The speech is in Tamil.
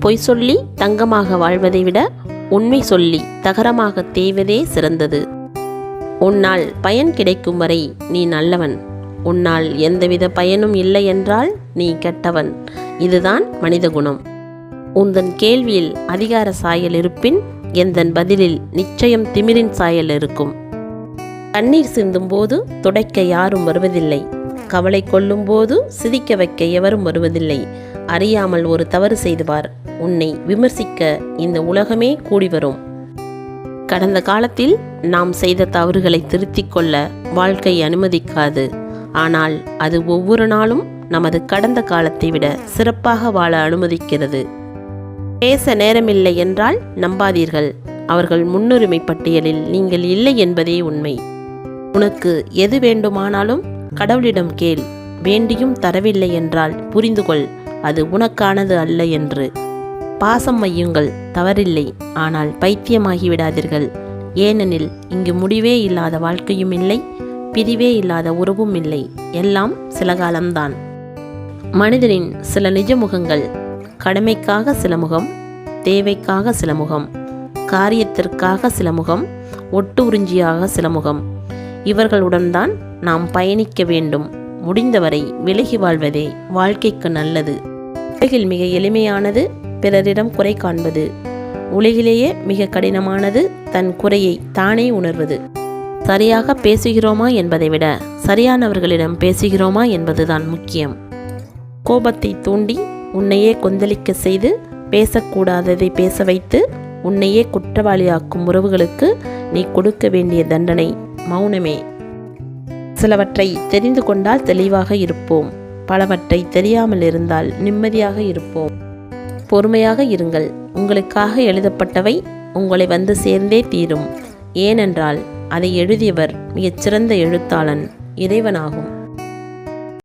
பொய் சொல்லி தங்கமாக வாழ்வதை விட உண்மை சொல்லி தகரமாக தேய்வதே சிறந்தது. உன்னால் பயன் கிடைக்கும் வரை நீ நல்லவன், உன்னால் எந்தவித பயனும் இல்லை என்றால் நீ கெட்டவன். இதுதான் மனித குணம். உந்தன் கேள்வியில் அதிகார சாயல் இருப்பின் எந்தன் பதிலில் நிச்சயம் திமிரின் சாயல் இருக்கும். கண்ணீர் சிந்தும் போது துடைக்க யாரும் வருவதில்லை, கவலை கொள்ளும் போது சிரிக்க வைக்க எவரும் வருவதில்லை. அறியாமல் ஒரு தவறு செய்துவார், உன்னை விமர்சிக்க இந்த உலகமே கூடி வரும். கடந்த காலத்தில் நாம் செய்த தவறுகளை திருத்திக் கொள்ள வாழ்க்கை அனுமதிக்காது. ஆனால் அது ஒவ்வொரு நாளும் நமது கடந்த காலத்தை விட சிறப்பாக வாழ அனுமதிக்கிறது. பேச நேரமில்லை என்றால் நம்பாதீர்கள், அவர்கள் முன்னுரிமை பட்டியலில் நீங்கள் இல்லை என்பதே உண்மை. உனக்கு எது வேண்டுமானாலும் கடவுளிடம் கேள், வேண்டியும் தரவில்லை என்றால் புரிந்து கொள் அது உனக்கானது அல்ல என்று. பாசம் வையுங்கள், தவறில்லை, ஆனால் பைத்தியமாகி விடாதீர்கள். ஏனெனில் இங்கு முடிவே இல்லாத வாழ்க்கையும் இல்லை, பிரிவே இல்லாத உறவும் இல்லை, எல்லாம் சில காலம்தான். மனிதனின் சில நிஜ முகங்கள்: கடமைக்காக சில முகம், தேவைக்காக சில முகம், காரியத்திற்காக சில முகம், ஒட்டு உறிஞ்சியாக சில முகம். இவர்களுடன் தான் நாம் பயணிக்க வேண்டும். முடிந்தவரை விலகி வாழ்வதே வாழ்க்கைக்கு நல்லது. உலகில் மிக எளிமையானது பிறரிடம் குறை காண்பது, உலகிலேயே மிக கடினமானது தன் குறையை தானே உணர்வது. சரியாக பேசுகிறோமா என்பதை விட சரியானவர்களிடம் பேசுகிறோமா என்பதுதான் முக்கியம். கோபத்தை தூண்டி உன்னையே கொந்தளிக்க செய்து பேசக்கூடாததை பேச வைத்து உன்னையே குற்றவாளியாக்கும் உறவுகளுக்கு நீ கொடுக்க வேண்டிய தண்டனை மௌனமே. சிலவற்றை தெரிந்து கொண்டால் தெளிவாக இருப்போம், பலவற்றை தெரியாமல் இருந்தால் நிம்மதியாக இருப்போம். பொறுமையாக இருங்கள், உங்களுக்காக எழுதப்பட்டவை உங்களை வந்து சேர்ந்தே தீரும். ஏனென்றால் அதை எழுதியவர் மிகச்சிறந்த எழுத்தாளன், இறைவனாகும்.